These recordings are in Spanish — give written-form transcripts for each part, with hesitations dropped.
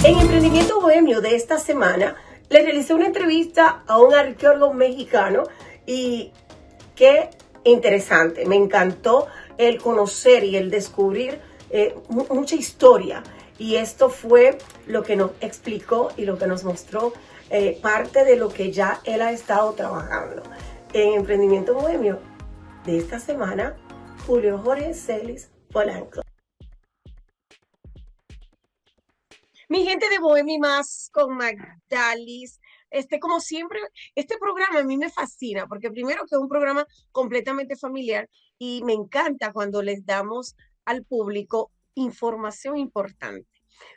En Emprendimiento Bohemio de esta semana, le realicé una entrevista a un arqueólogo mexicano y qué interesante, me encantó el conocer y el descubrir mucha historia. Y esto fue lo que nos explicó y lo que nos mostró parte de lo que ya él ha estado trabajando. En Emprendimiento Bohemio de esta semana, Julio Jorge Celis Polanco. Mi gente de Bohemia y Más con Magdalis. Como siempre, este programa a mí me fascina porque primero que es un programa completamente familiar y me encanta cuando les damos al público información importante.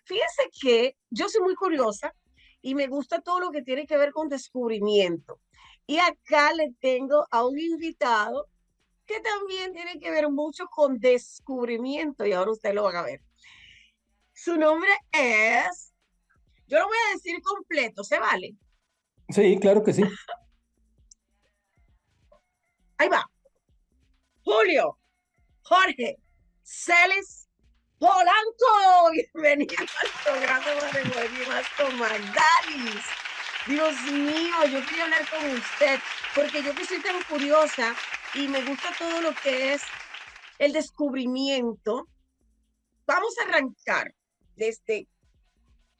Fíjense que yo soy muy curiosa y me gusta todo lo que tiene que ver con descubrimiento. Y acá le tengo a un invitado que también tiene que ver mucho con descubrimiento y ahora ustedes lo van a ver. Su nombre es, yo lo voy a decir completo, ¿se vale? Sí, claro que sí. Ahí va. Julio Jorge Celis Polanco. Bienvenido al programa de Bohemia y Más con Magdalis. Dios mío, yo quería hablar con usted porque yo que soy tan curiosa y me gusta todo lo que es el descubrimiento. Vamos a arrancar desde,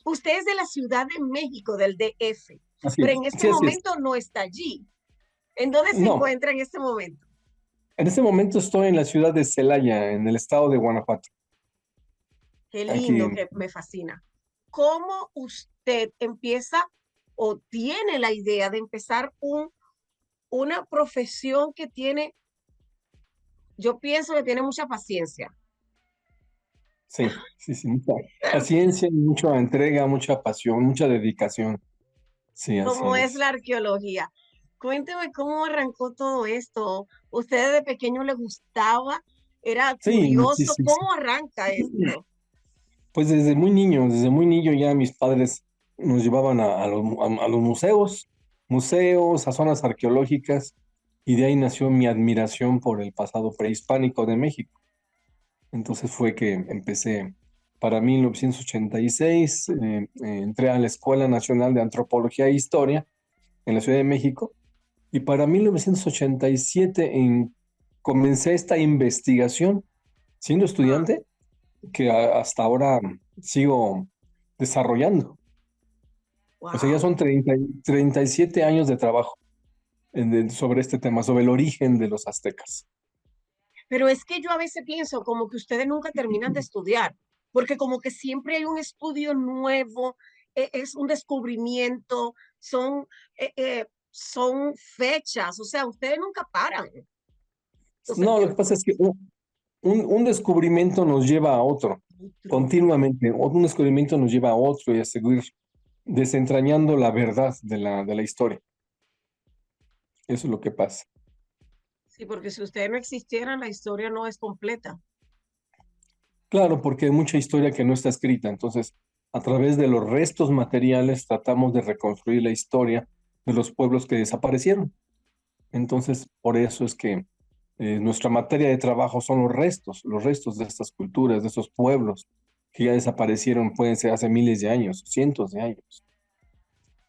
usted es de la Ciudad de México, del DF, Así pero es. en este Sí, así es. momento no está allí. ¿En dónde se No, encuentra en este momento? en este momento estoy en la ciudad de Celaya, en el estado de Guanajuato. Qué lindo, Aquí, que me fascina. ¿Cómo usted empieza o tiene la idea de empezar una profesión que tiene, yo pienso que tiene mucha paciencia? sí, mucha paciencia, mucha entrega, mucha pasión, mucha dedicación. Sí, así ¿Cómo es es. la arqueología? Cuénteme cómo arrancó todo esto. ¿Usted de pequeño le gustaba? ¿Era Sí, sí, curioso? sí, sí. ¿Cómo arranca esto? Pues desde muy niño ya mis padres nos llevaban a los museos, a zonas arqueológicas, y de ahí nació mi admiración por el pasado prehispánico de México. Entonces fue que empecé para 1986, entré a la Escuela Nacional de Antropología e Historia en la Ciudad de México, y para 1987 comencé esta investigación siendo Ah, estudiante que hasta ahora sigo desarrollando. O sea, ya wow. son 37 años de trabajo sobre este tema, sobre el origen de los aztecas. Pero es que yo a veces pienso como que ustedes nunca terminan de estudiar, porque como que siempre hay un estudio nuevo, es un descubrimiento, son fechas, o sea, ustedes nunca paran. Entonces, No, lo que pasa es que un descubrimiento nos lleva a otro, otro. continuamente. Un descubrimiento nos lleva a otro y a seguir desentrañando la verdad de la historia. Eso es lo que pasa. Sí, porque si ustedes no existieran, la historia no es completa. Claro, porque hay mucha historia que no está escrita. Entonces, a través de los restos materiales tratamos de reconstruir la historia de los pueblos que desaparecieron. Entonces, por eso es que nuestra materia de trabajo son los restos de estas culturas, de estos pueblos que ya desaparecieron, pueden ser hace miles de años, cientos de años.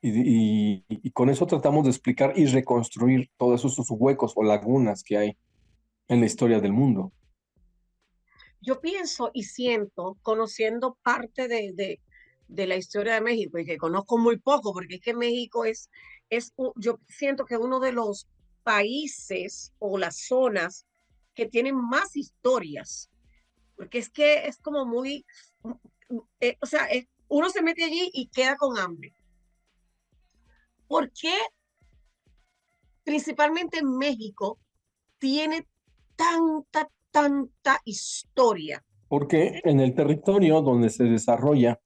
Y con eso tratamos de explicar y reconstruir todos esos huecos o lagunas que hay en la historia del mundo. Yo pienso y siento, conociendo parte de la historia de México, y que conozco muy poco, porque es que México yo siento que uno de los países o las zonas que tienen más historias, porque es que es como muy, o sea, uno se mete allí y queda con hambre. ¿Por qué principalmente México tiene tanta historia? Porque en el territorio donde se desarrolla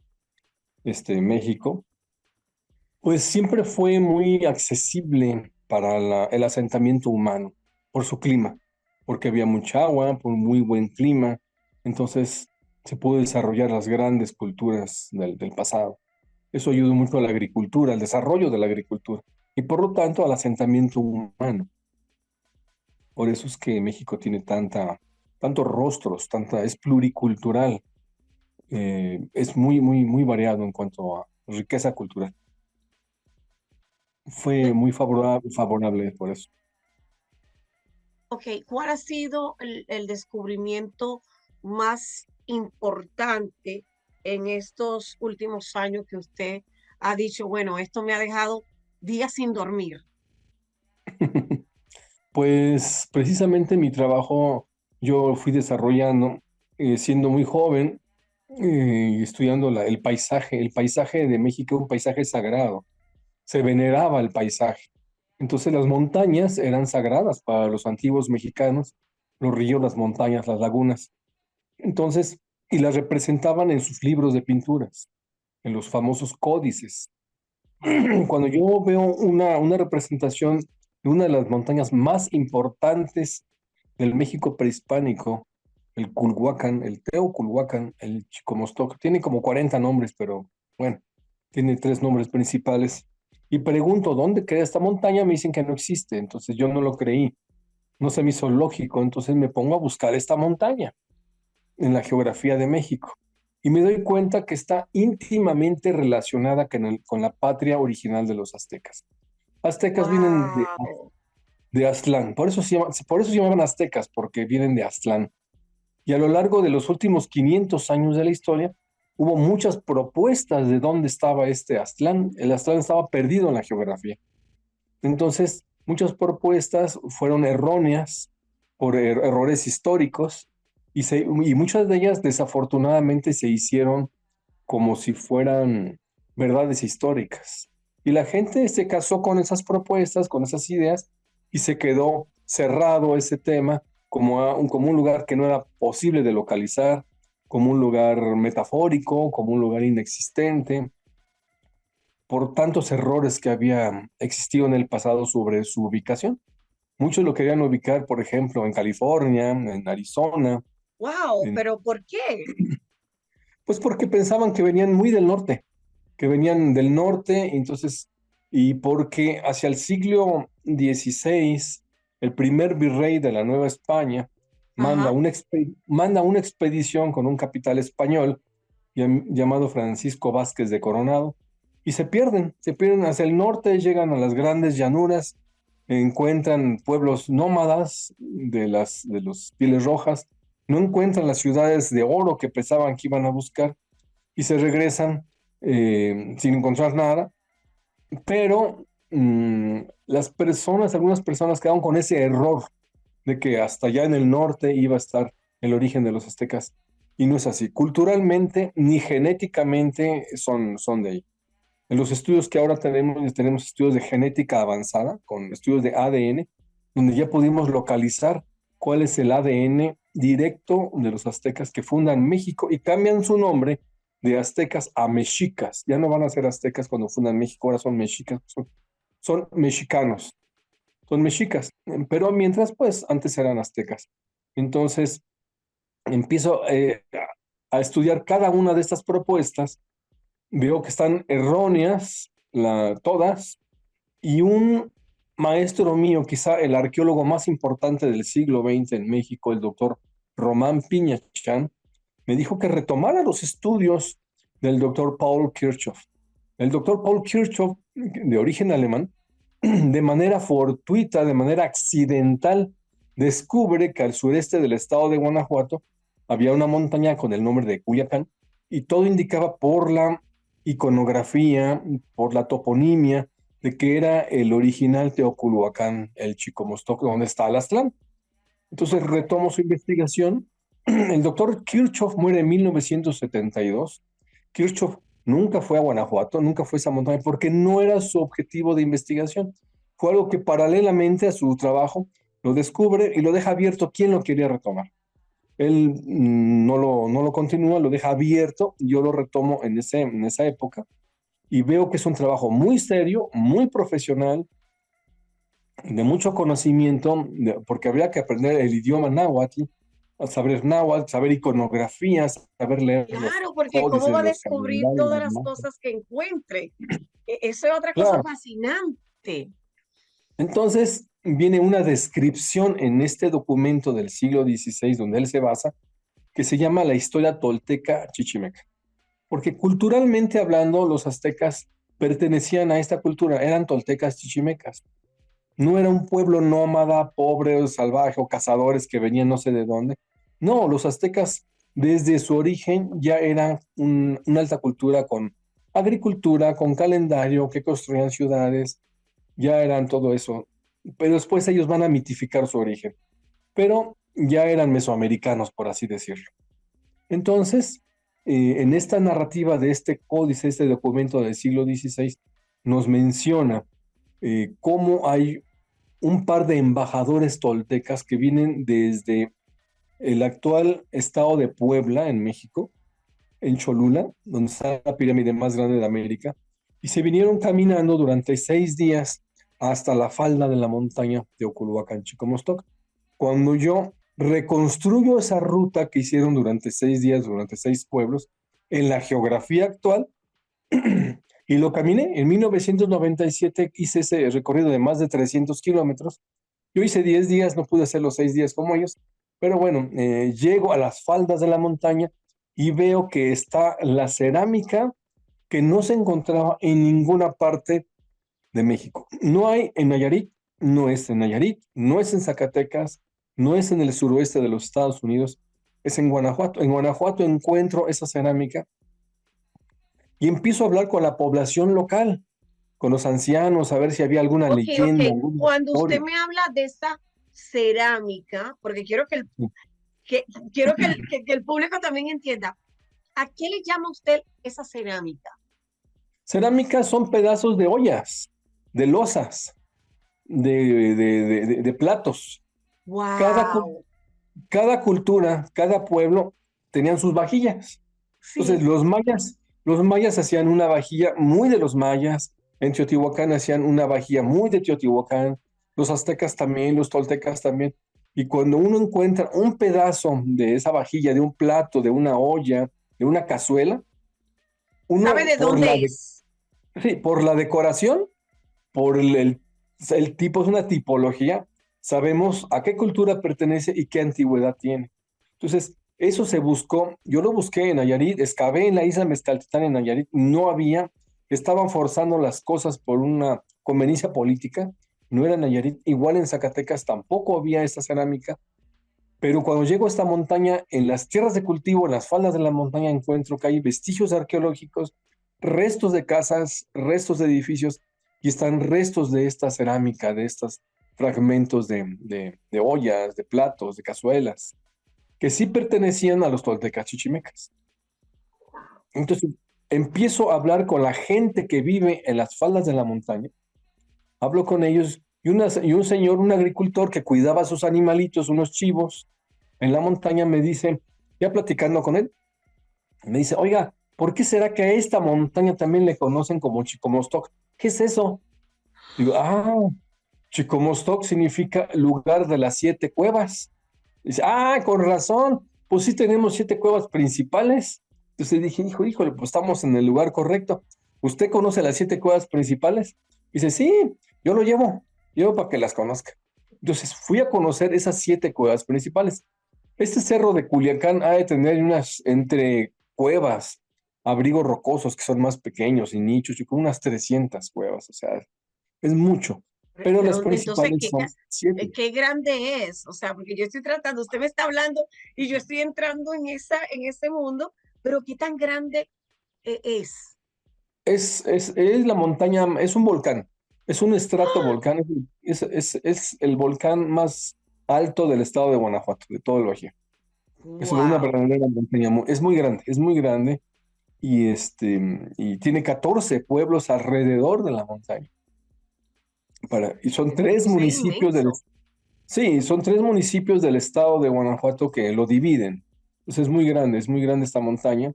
México, pues siempre fue muy accesible para el asentamiento humano por su clima, porque había mucha agua, por muy buen clima, entonces se pudo desarrollar las grandes culturas del pasado. Eso ayudó mucho a la agricultura, al desarrollo de la agricultura y por lo tanto al asentamiento humano. Por eso es que México tiene tantos rostros, es pluricultural, es muy variado en cuanto a riqueza cultural. Fue muy favorable por eso. Ok, ¿cuál ha sido el descubrimiento más importante en estos últimos años que usted ha dicho, bueno, esto me ha dejado días sin dormir? Pues precisamente mi trabajo yo fui desarrollando siendo muy joven, estudiando el paisaje de México, un paisaje sagrado. Se veneraba el paisaje. Entonces las montañas eran sagradas para los antiguos mexicanos, los ríos, las montañas, las lagunas. Entonces, y las representaban en sus libros de pinturas, en los famosos códices. Cuando yo veo una representación de una de las montañas más importantes del México prehispánico, el Culhuacán, el Teoculhuacán, el Chicomostoc, tiene como 40 nombres, pero bueno, tiene tres nombres principales. Y pregunto, ¿dónde queda esta montaña? Me dicen que no existe, entonces yo no lo creí, no se me hizo lógico, entonces me pongo a buscar esta montaña en la geografía de México. Y me doy cuenta que está íntimamente relacionada con la patria original de los aztecas. Aztecas vienen Wow. de Aztlán, por eso se llamaban aztecas, porque vienen de Aztlán. Y a lo largo de los últimos 500 años de la historia, hubo muchas propuestas de dónde estaba este Aztlán. El Aztlán estaba perdido en la geografía. Entonces, muchas propuestas fueron erróneas por errores históricos y muchas de ellas desafortunadamente se hicieron como si fueran verdades históricas. Y la gente se casó con esas propuestas, con esas ideas, y se quedó cerrado ese tema como un lugar que no era posible de localizar, como un lugar metafórico, como un lugar inexistente, por tantos errores que había existido en el pasado sobre su ubicación. Muchos lo querían ubicar, por ejemplo, en California, en Arizona, Wow, en- pero ¿por qué? pues porque pensaban que venían muy del norte, que venían del norte, entonces, y porque hacia el siglo XVI, el primer virrey de la Nueva España Ajá. manda una expedición con un capital español llamado Francisco Vázquez de Coronado, y se pierden hacia el norte, llegan a las grandes llanuras, encuentran pueblos nómadas de los pieles rojas, no encuentran las ciudades de oro que pensaban que iban a buscar, y se regresan sin encontrar nada, pero algunas personas quedaron con ese error de que hasta allá en el norte iba a estar el origen de los aztecas, y no es así. Culturalmente ni genéticamente son de ahí. En los estudios que ahora tenemos estudios de genética avanzada, con estudios de ADN, donde ya pudimos localizar cuál es el ADN directo de los aztecas que fundan México y cambian su nombre de aztecas a mexicas. Ya no van a ser aztecas cuando fundan México, ahora son mexicas, son mexicanos, son mexicas. Pero mientras, pues, antes eran aztecas. Entonces, empiezo a estudiar cada una de estas propuestas, veo que están erróneas todas, y un maestro mío, quizá el arqueólogo más importante del siglo XX en México, el doctor Román Piñachán, me dijo que retomara los estudios del doctor Paul Kirchhoff. El doctor Paul Kirchhoff, de origen alemán, de manera fortuita, de manera accidental, descubre que al sureste del estado de Guanajuato había una montaña con el nombre de Cuyacán, y todo indicaba por la iconografía, por la toponimia, de que era el original Teoculhuacán, el Chicomostoc, donde está el Aztlán. Entonces retomo su investigación. El doctor Kirchhoff muere en 1972. Kirchhoff nunca fue a Guanajuato, nunca fue a esa montaña, porque no era su objetivo de investigación. Fue algo que paralelamente a su trabajo lo descubre y lo deja abierto quién lo quería retomar. Él no lo continúa, lo deja abierto, yo lo retomo en esa época y veo que es un trabajo muy serio, muy profesional, de mucho conocimiento, porque habría que aprender el idioma náhuatl, saber náhuatl, saber iconografías, saber leer los Claro, porque ¿cómo códices, va a los descubrir calendarios, todas los las mapas. cosas que encuentre? Eso es otra cosa Claro, fascinante. entonces, viene una descripción en este documento del siglo XVI donde él se basa, que se llama la historia tolteca chichimeca. Porque culturalmente hablando, los aztecas pertenecían a esta cultura, eran toltecas chichimecas. No era un pueblo nómada, pobre o salvaje o cazadores que venían no sé de dónde. No, los aztecas desde su origen ya eran una alta cultura con agricultura, con calendario, que construían ciudades, ya eran todo eso. Pero después ellos van a mitificar su origen. Pero ya eran mesoamericanos, por así decirlo. Entonces, en esta narrativa de este códice, este documento del siglo XVI, nos menciona cómo hay un par de embajadores toltecas que vienen desde el actual estado de Puebla, en México, en Cholula, donde está la pirámide más grande de América, y se vinieron caminando durante 6 días hasta la falda de la montaña de Oculhuacán, Chicomostoc. Cuando yo reconstruyo esa ruta que hicieron durante 6 días, durante 6 pueblos, en la geografía actual, y lo caminé. En 1997 hice ese recorrido de más de 300 kilómetros. Yo hice 10 días, no pude hacer los 6 días como ellos, pero bueno, llego a las faldas de la montaña y veo que está la cerámica que no se encontraba en ninguna parte de México. No hay en Nayarit, no es en Nayarit, no es en Zacatecas, no es en el suroeste de los Estados Unidos, es en Guanajuato. En Guanajuato encuentro esa cerámica y empiezo a hablar con la población local, con los ancianos, a ver si había alguna Ok, ok. leyenda, alguna Cuando usted historia. me habla de esta cerámica, porque que, quiero que el público también entienda, ¿a qué le llama usted esa cerámica? Cerámicas son pedazos de ollas, de losas, de platos. Cada, Wow, cada cultura, cada pueblo tenían sus vajillas. Entonces, sí. los mayas hacían una vajilla muy de los mayas, en Teotihuacán hacían una vajilla muy de Teotihuacán, los aztecas también, los toltecas también. Y cuando uno encuentra un pedazo de esa vajilla, de un plato, de una olla, de una cazuela, ¿Sabe uno de dónde es? sí, por la decoración, por el tipo, es una tipología, sabemos a qué cultura pertenece y qué antigüedad tiene. Entonces, eso se buscó, yo lo busqué en Nayarit, excavé en la isla Mezcaltitán en Nayarit, no había, estaban forzando las cosas por una conveniencia política, no era Nayarit, igual en Zacatecas tampoco había esta cerámica, pero cuando llego a esta montaña, en las tierras de cultivo, en las faldas de la montaña, encuentro que hay vestigios arqueológicos, restos de casas, restos de edificios, y están restos de esta cerámica, de estos fragmentos de ollas, de platos, de cazuelas, que sí pertenecían a los toltecas chichimecas. Entonces, empiezo a hablar con la gente que vive en las faldas de la montaña, hablo con ellos, y un señor, un agricultor que cuidaba a sus animalitos, unos chivos, en la montaña me dice, ya platicando con él, me dice, oiga, ¿por qué será que a esta montaña también le conocen como Chicomostoc? ¿Qué es eso? Digo, Chicomostoc significa lugar de las 7 cuevas. Dice, con razón, pues sí tenemos 7 cuevas principales. Entonces dije, híjole, pues estamos en el lugar correcto. ¿Usted conoce las 7 cuevas principales? Dice, sí, yo lo llevo para que las conozca. Entonces fui a conocer esas 7 cuevas principales. Este cerro de Culiacán ha de tener unas entre cuevas, abrigos rocosos que son más pequeños y nichos, y con unas 300 cuevas, o sea, es mucho, pero las Pero entonces, principales son 7. qué grande es? O sea, porque yo estoy tratando, usted me está hablando y yo estoy entrando en ese mundo, pero qué tan grande es. Es la montaña, es un volcán, es un estrato volcán, es el volcán más alto del estado de Guanajuato, de todo el Bajío. Es una Wow. verdadera montaña, es muy grande, y tiene 14 pueblos alrededor de la montaña. Y son tres Entonces es municipios inmenso. sí, son 3 municipios del estado de Guanajuato que lo dividen. Entonces es muy grande esta montaña,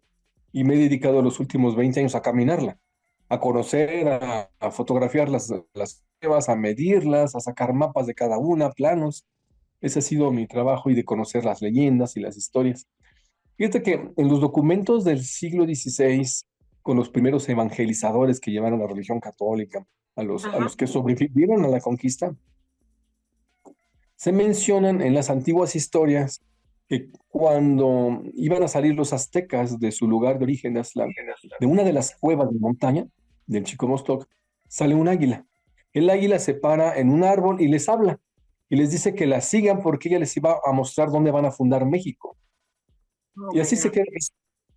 y me he dedicado los últimos 20 años a caminarla, a conocer, a fotografiar las cuevas, a medirlas, a sacar mapas de cada una, planos. Ese ha sido mi trabajo, y de conocer las leyendas y las historias. Fíjate que en los documentos del siglo XVI, con los primeros evangelizadores que llevaron la religión católica, a Ajá. los que sobrevivieron a la conquista, se mencionan en las antiguas historias que cuando iban a salir los aztecas de su lugar de origen, Aztlán, de una de las cuevas de montaña del Chicomostoc, sale un águila. El águila se para en un árbol y les habla y les dice que la sigan porque ella les iba a mostrar dónde van a fundar México. Oh Y my así se God. queda.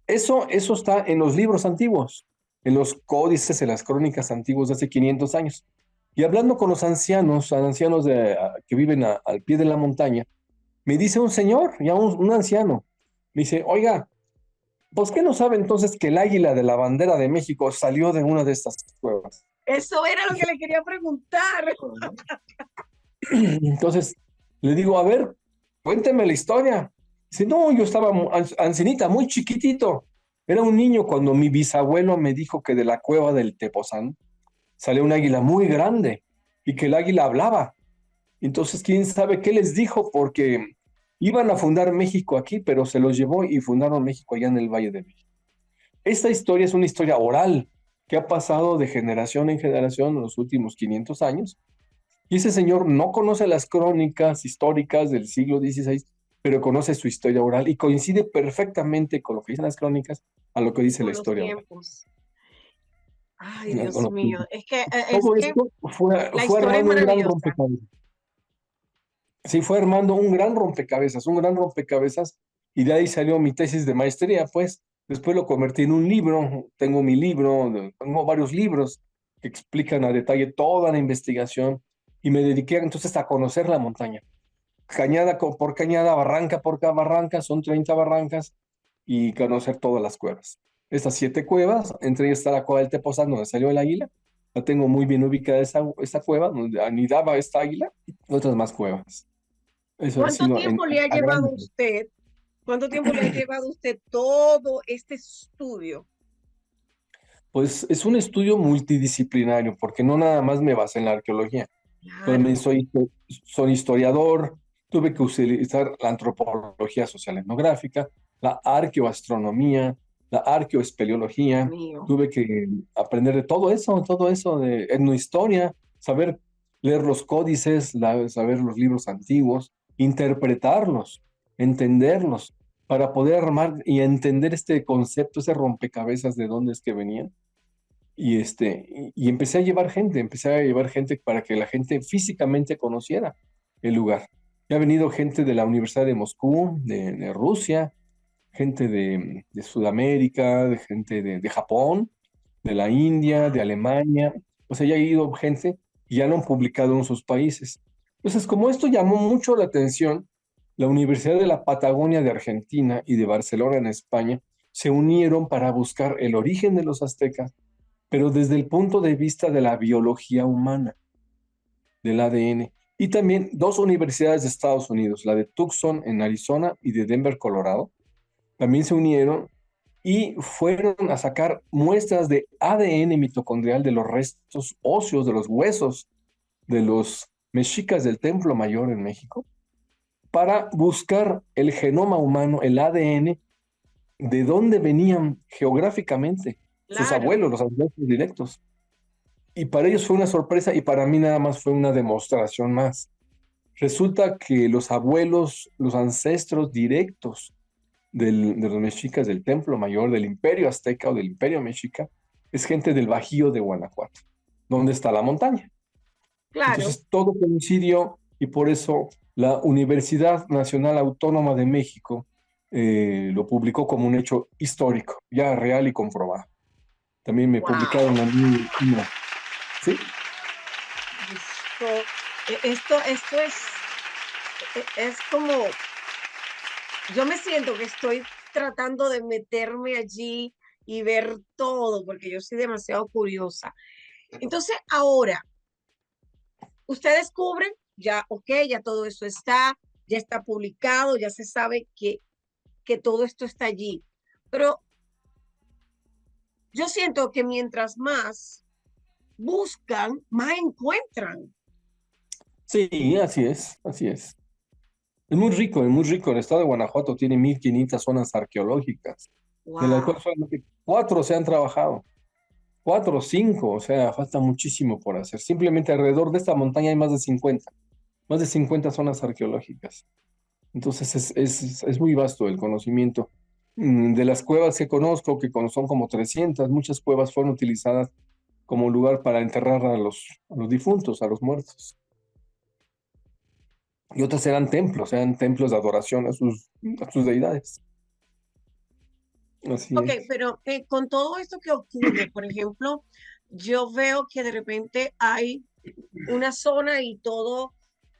Eso está en los libros antiguos, en los códices, en las crónicas antiguas de hace 500 años. Y hablando con los ancianos que viven al pie de la montaña, me dice un señor, ya un anciano, me dice, oiga, pues ¿qué no sabe entonces que el águila de la bandera de México salió de una de estas cuevas? Eso era lo que le quería preguntar. Entonces le digo, a ver, cuénteme la historia. Dice, no, yo estaba ancianita, muy chiquitito. Era un niño cuando mi bisabuelo me dijo que de la cueva del Tepozán salió un águila muy grande y que el águila hablaba. Entonces, quién sabe qué les dijo, porque iban a fundar México aquí, pero se los llevó y fundaron México allá en el Valle de México. Esta historia es una historia oral que ha pasado de generación en generación en los últimos 500 años. Y ese señor no conoce las crónicas históricas del siglo XVI, pero conoce su historia oral y coincide perfectamente con lo que dicen las crónicas a lo que dice la Con los historia oral. tiempos. Ay, Dios mío. Es Todo que esto la fue historia es armando un gran maravillosa. rompecabezas. Sí, fue armando un gran rompecabezas, y de ahí salió mi tesis de maestría, pues. Después lo convertí en un libro, tengo mi libro, tengo varios libros que explican a detalle toda la investigación, y me dediqué entonces a conocer la montaña. Cañada por cañada, barranca por cada barranca, son 30 barrancas, y conocer todas las cuevas. Estas 7 cuevas, entre ellas está la cueva del Tepoztlán, donde salió el águila. La tengo muy bien ubicada esa cueva, donde anidaba esta águila, y otras más cuevas. Eso ha ¿Cuánto sido tiempo le ha a llevado a grandes. usted? ¿Cuánto tiempo le ha llevado a usted todo este estudio? Pues es un estudio multidisciplinario, porque no nada más me basé en la arqueología. También Claro. soy historiador, tuve que utilizar la antropología social etnográfica, la arqueoastronomía, la Dios arqueoespeleología. mío. Tuve que aprender de todo eso de etnohistoria, saber leer los códices, saber los libros antiguos, interpretarlos, entenderlos, para poder armar y entender este concepto, ese rompecabezas de dónde es que venían. Y empecé a llevar gente para que la gente físicamente conociera el lugar. Ya ha venido gente de la Universidad de Moscú, de Rusia, gente de Sudamérica, gente de Japón, de la India, de Alemania. O sea, ya ha ido gente y ya lo han publicado en sus países. Entonces, como esto llamó mucho la atención, la Universidad de la Patagonia de Argentina y de Barcelona en España se unieron para buscar el origen de los aztecas, pero desde el punto de vista de la biología humana, del ADN. Y también 2 universidades de Estados Unidos, la de Tucson en Arizona y de Denver, Colorado, también se unieron y fueron a sacar muestras de ADN mitocondrial de los restos óseos, de los huesos de los mexicas del Templo Mayor en México, para buscar el genoma humano, el ADN, de dónde venían geográficamente sus Claro. abuelos, los ancestros directos. Y para ellos fue una sorpresa, y para mí nada más fue una demostración más. Resulta que los abuelos, los ancestros directos de los mexicas del Templo Mayor, del Imperio Azteca o del Imperio Mexica, es gente del Bajío de Guanajuato, donde está la montaña. Claro. Entonces todo coincidió, y por eso la Universidad Nacional Autónoma de México lo publicó como un hecho histórico, ya real y comprobado. También me Wow. publicaron a mí ¿sí? Esto es como, yo me siento que estoy tratando de meterme allí y ver todo, porque yo soy demasiado curiosa. Entonces, ahora, ustedes descubren, ya, ok, ya todo eso está, ya está publicado, ya se sabe que todo esto está allí. Pero yo siento que mientras más buscan, más encuentran. Sí, así es, así es. Es muy rico, es muy rico. El estado de Guanajuato tiene 1.500 zonas arqueológicas, de las cuales Wow. solamente 4 se han trabajado. 4 o 5, o sea, falta muchísimo por hacer. Simplemente alrededor de esta montaña hay más de 50. más de 50 zonas arqueológicas. Entonces es muy vasto el conocimiento. De las cuevas que conozco, son como 300, muchas cuevas fueron utilizadas como lugar para enterrar a los difuntos, a los muertos. Y otras eran templos de adoración a sus deidades. Así Ok, es. pero con todo esto que ocurre, por ejemplo, yo veo que de repente hay una zona y todo,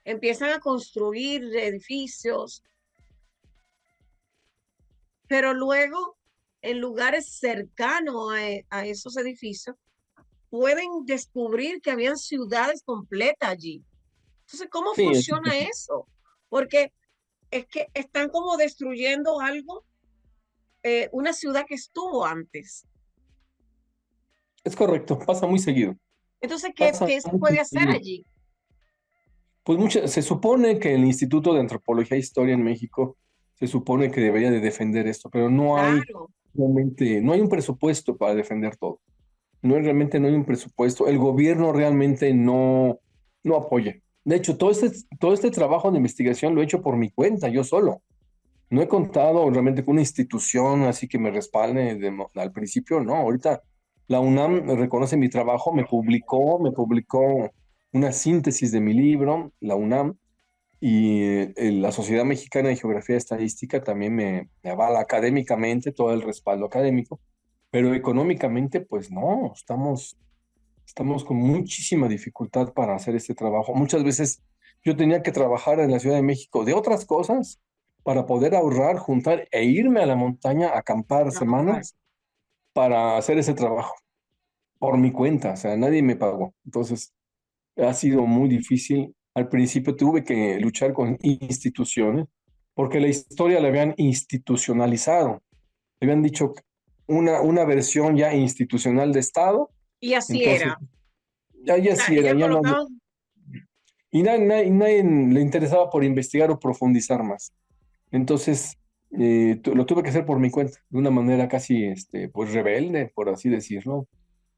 empiezan a construir edificios, pero luego en lugares cercanos a esos edificios pueden descubrir que habían ciudades completas allí. Entonces, ¿cómo Sí, funciona eso? Porque es que están como destruyendo algo, una ciudad que estuvo antes. es correcto, pasa muy seguido. Entonces, ¿qué, Pasa qué se muy puede hacer seguido. allí? Pues se supone que el Instituto de Antropología e Historia en México se supone que debería de defender esto, pero no hay Claro, realmente, no hay un presupuesto para defender todo. Realmente no hay un presupuesto. El gobierno realmente no apoya. De hecho, todo este trabajo de investigación lo he hecho por mi cuenta, yo solo. No he contado realmente con una institución así que me respalde al principio, no. Ahorita la UNAM reconoce mi trabajo, me publicó una síntesis de mi libro, la UNAM, y la Sociedad Mexicana de Geografía y Estadística también me avala académicamente, todo el respaldo académico, pero económicamente, pues no, estamos con muchísima dificultad para hacer este trabajo. Muchas veces yo tenía que trabajar en la Ciudad de México de otras cosas para poder ahorrar, juntar e irme a la montaña a acampar trabajar. semanas para hacer ese trabajo por mi cuenta, o sea, nadie me pagó. Entonces, ha sido muy difícil. Al principio tuve que luchar con instituciones porque la historia la habían institucionalizado. Le habían dicho una versión ya institucional de Estado. Y así Entonces, era. O ya sea, sí era, ellos ya no. colocaban, Y nadie le interesaba por investigar o profundizar más. Entonces, lo tuve que hacer por mi cuenta, de una manera casi, pues rebelde, por así decirlo,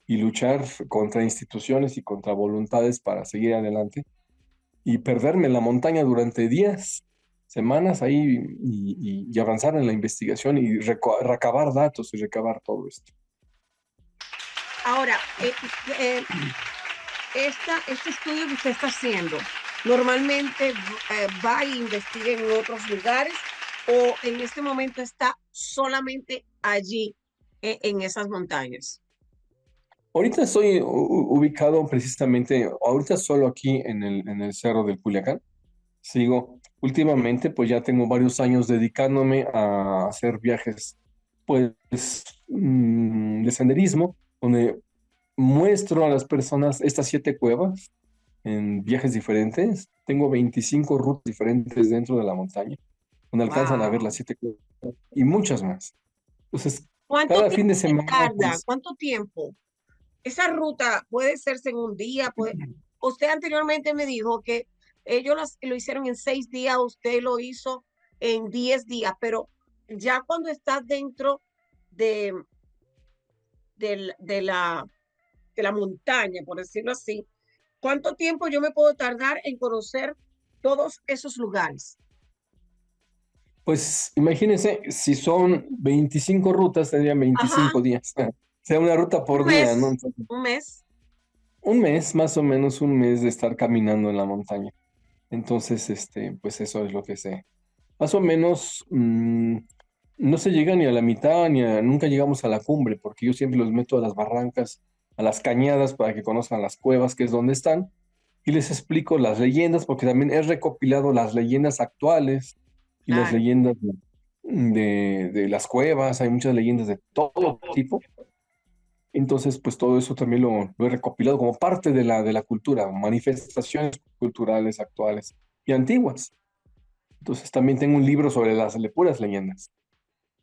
y luchar contra instituciones y contra voluntades para seguir adelante y perderme en la montaña durante días, semanas ahí y avanzar en la investigación y recabar datos y recabar todo esto. ahora, este estudio que usted está haciendo, normalmente va e investiga en otros lugares o en este momento está solamente allí en esas montañas. Ahorita estoy ubicado precisamente, ahorita solo aquí en el Cerro del Culiacán. Sigo, últimamente, pues ya tengo varios años dedicándome a hacer viajes, pues, de senderismo, donde muestro a las personas estas 7 cuevas en viajes diferentes. Tengo 25 rutas diferentes dentro de la montaña, donde alcanzan a ver las Wow. 7 cuevas y muchas más. Entonces, ¿Cuánto cada fin tiempo de se semana, tarda? pues, ¿Cuánto tiempo? Esa ruta puede hacerse en un día. Usted anteriormente me dijo que ellos lo hicieron en 6 días, usted lo hizo en 10 días, pero ya cuando estás dentro de, del- de la, de la montaña, por decirlo así, ¿cuánto tiempo yo me puedo tardar en conocer todos esos lugares? pues imagínense, si son 25 rutas, tendrían Ajá, 25 días. O sea, una ruta un por día, ¿no? mes, Entonces, un mes. un mes, más o menos un mes de estar caminando en la montaña. Entonces, pues eso es lo que sé. Más o menos, no se llega ni a la mitad, nunca llegamos a la cumbre, porque yo siempre los meto a las barrancas, a las cañadas, para que conozcan las cuevas, que es donde están, y les explico las leyendas, porque también he recopilado las leyendas actuales y las Claro. leyendas de las cuevas, hay muchas leyendas de todo tipo. Entonces, pues todo eso también lo he recopilado como parte de la cultura, manifestaciones culturales actuales y antiguas. Entonces también tengo un libro sobre las puras leyendas.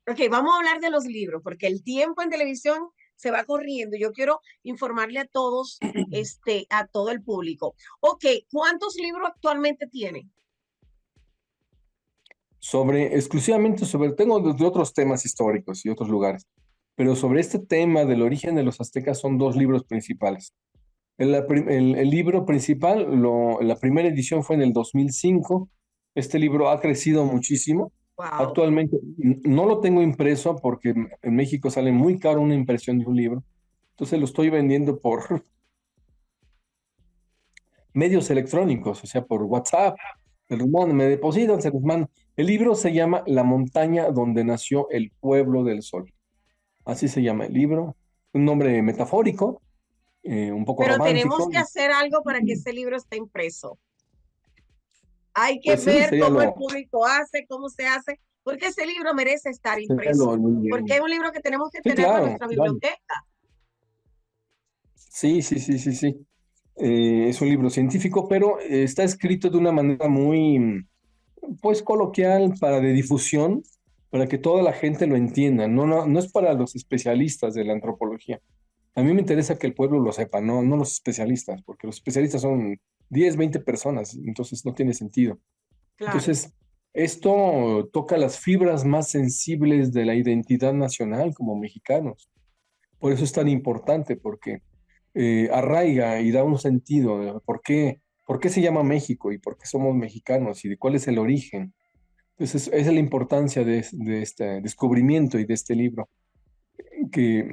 Ok, vamos a hablar de los libros, porque el tiempo en televisión se va corriendo. Yo quiero informarle a todos, a todo el público. Ok, ¿cuántos libros actualmente tiene? Exclusivamente sobre, tengo de otros temas históricos y otros lugares, pero sobre este tema del origen de los aztecas son 2 libros principales. El libro principal, la primera edición fue en el 2005. Este libro ha crecido muchísimo. Wow. Actualmente no lo tengo impreso porque en México sale muy caro una impresión de un libro. Entonces lo estoy vendiendo por medios electrónicos, o sea, por WhatsApp. Se los mando, me depositan, se los mando. El libro se llama La montaña donde nació el pueblo del sol. Así se llama el libro. Un nombre metafórico, un poco Pero tenemos romántico. que hacer algo para que ese libro esté impreso. Hay que Pues sí, ver cómo el público hace, cómo se hace, porque ese libro merece estar sería impreso, porque es lo- un libro que tenemos que Sí, tener para claro, nuestra claro. biblioteca. Sí, sí, sí, sí, sí. Es un libro científico, pero está escrito de una manera muy, pues, coloquial, para de difusión, para que toda la gente lo entienda. No, no, no es para los especialistas de la antropología. A mí me interesa que el pueblo lo sepa, no, no los especialistas, porque los especialistas son 10, 20 personas, entonces no tiene sentido. Claro, Entonces, esto toca las fibras más sensibles de la identidad nacional como mexicanos. Por eso es tan importante, porque arraiga y da un sentido de por qué se llama México y por qué somos mexicanos y de cuál es el origen. Entonces, esa es la importancia de este descubrimiento y de este libro, que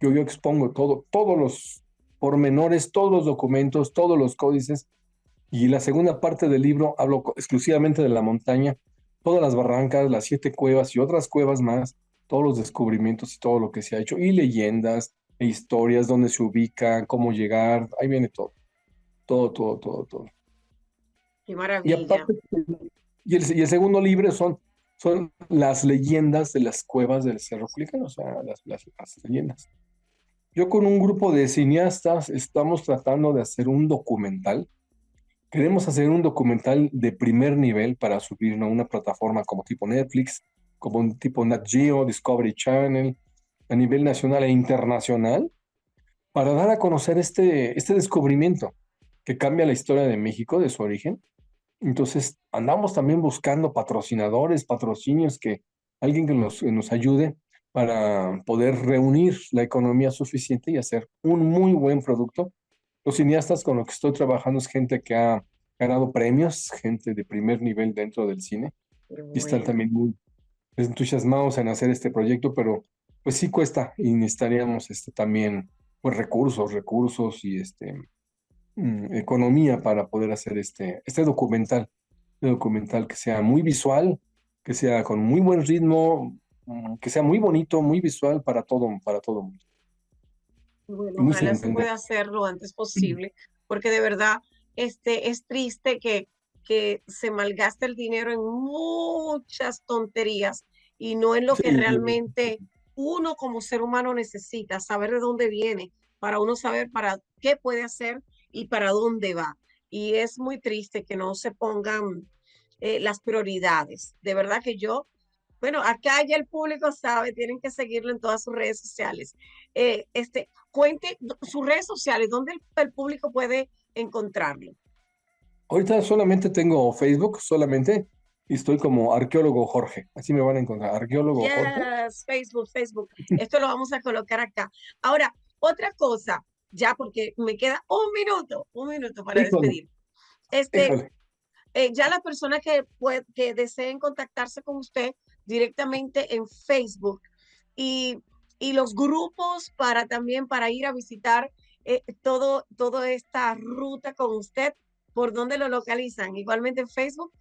yo expongo todos los pormenores, todos los documentos, todos los códices, y la segunda parte del libro hablo exclusivamente de la montaña, todas las barrancas, las 7 cuevas y otras cuevas más, todos los descubrimientos y todo lo que se ha hecho, y leyendas e historias, dónde se ubica, cómo llegar, ahí viene todo, todo, todo, todo, todo. qué Y maravilla. aparte, y el segundo libro son las leyendas de las cuevas del Cerro Culiacán, o sea, las leyendas. Yo con un grupo de cineastas estamos tratando de hacer un documental. Queremos hacer un documental de primer nivel para subirlo a una plataforma como tipo Netflix, como un tipo Nat Geo, Discovery Channel, a nivel nacional e internacional, para dar a conocer este descubrimiento que cambia la historia de México, de su origen. Entonces, andamos también buscando patrocinadores, patrocinios, alguien que nos ayude para poder reunir la economía suficiente y hacer un muy buen producto. Los cineastas con los que estoy trabajando es gente que ha ganado premios, gente de primer nivel dentro del cine, Qué y están bueno. también muy entusiasmados en hacer este proyecto, pero pues sí cuesta y necesitaríamos también pues recursos y economía para poder hacer este documental que sea muy visual, que sea con muy buen ritmo, que sea muy bonito, muy visual para todo mundo y Bueno, muy sin ojalá se entender. pueda hacer lo antes posible, porque de verdad es triste que se malgaste el dinero en muchas tonterías y no en lo que Sí, realmente uno como ser humano necesita, saber de dónde viene, para uno saber para qué puede hacer y para dónde va. Y es muy triste que no se pongan las prioridades. De verdad que yo, bueno, acá ya el público sabe, tienen que seguirlo en todas sus redes sociales. Cuente sus redes sociales, donde el público puede encontrarlo. ahorita solamente tengo Facebook, solamente, y estoy como arqueólogo Jorge, así me van a encontrar, arqueólogo Jorge. Yes, Facebook, Facebook. Esto lo vamos a colocar acá. Ahora, otra cosa, ya porque me queda un minuto para Híjole, despedir. Este, híjole. ya las personas que deseen contactarse con usted directamente en Facebook y, y los grupos para también para ir a visitar toda esta ruta con usted, ¿por dónde lo localizan? Igualmente en Facebook.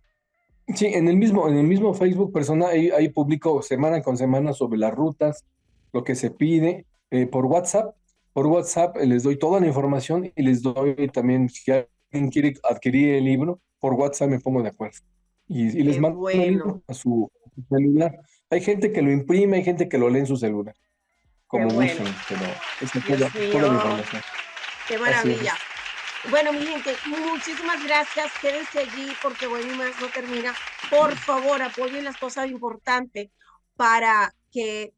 Sí, en el mismo Facebook personal, ahí publico semana con semana sobre las rutas, lo que se pide, por WhatsApp. Por WhatsApp les doy toda la información y les doy también, si alguien quiere adquirir el libro, por WhatsApp me pongo de acuerdo. Y les Qué mando el bueno, libro a su celular. Hay gente que lo imprime, hay gente que lo lee en su celular, qué como bueno. gusten, pero esa es Dios toda la mío, información. qué Así maravilla. es. Bueno, mi gente, muchísimas gracias. Quédense allí porque Bueno y Más no termina. Por favor, apoyen las cosas importantes para que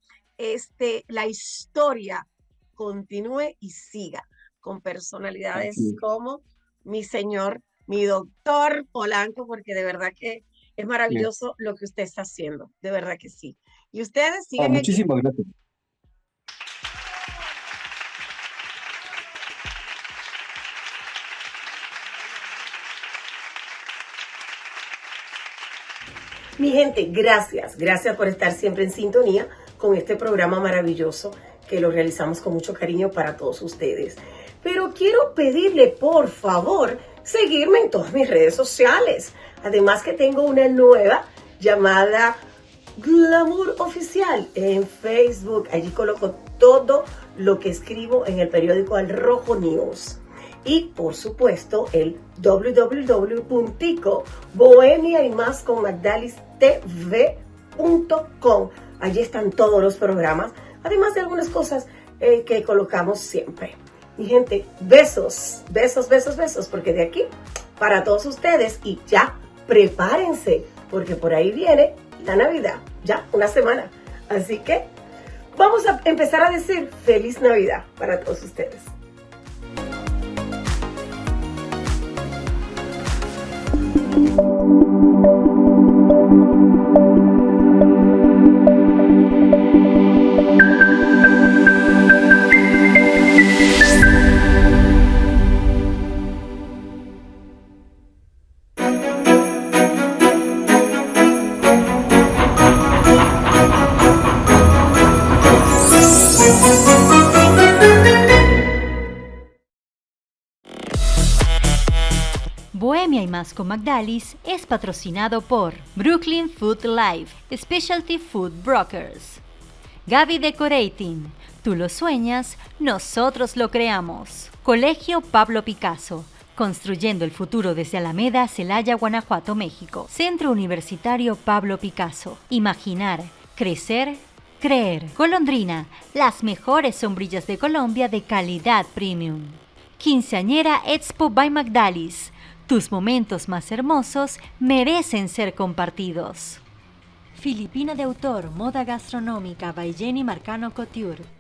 la historia continúe y siga con Así personalidades es. como mi señor, mi doctor Polanco, porque de verdad que es Bien. maravilloso lo que usted está haciendo, de verdad que sí. Y ustedes Ah, siguen allí. muchísimas gracias. Mi gente, gracias por estar siempre en sintonía con este programa maravilloso que lo realizamos con mucho cariño para todos ustedes. Pero quiero pedirle, por favor, seguirme en todas mis redes sociales. Además que tengo una nueva llamada Glamour Oficial en Facebook. Allí coloco todo lo que escribo en el periódico Al Rojo News. Y por supuesto el www.bohemiaymasconmagdalistv.com. Allí están todos los programas, además de algunas cosas que colocamos siempre. Mi gente, besos, porque de aquí para todos ustedes, y ya prepárense, porque por ahí viene la Navidad, ya una semana. Así que vamos a empezar a decir Feliz Navidad para todos ustedes. Bohemia y más con Magdalis es patrocinado por Brooklyn Food Life, Specialty Food Brokers. Gaby Decorating, tú lo sueñas, nosotros lo creamos. Colegio Pablo Picasso, construyendo el futuro desde Alameda, Celaya, Guanajuato, México. Centro Universitario Pablo Picasso, imaginar, crecer, creer. Golondrina, las mejores sombrillas de Colombia de calidad premium. Quinceañera Expo by Magdalis. Tus momentos más hermosos merecen ser compartidos. Filipina de autor, moda gastronómica by Jenny Marcano Couture.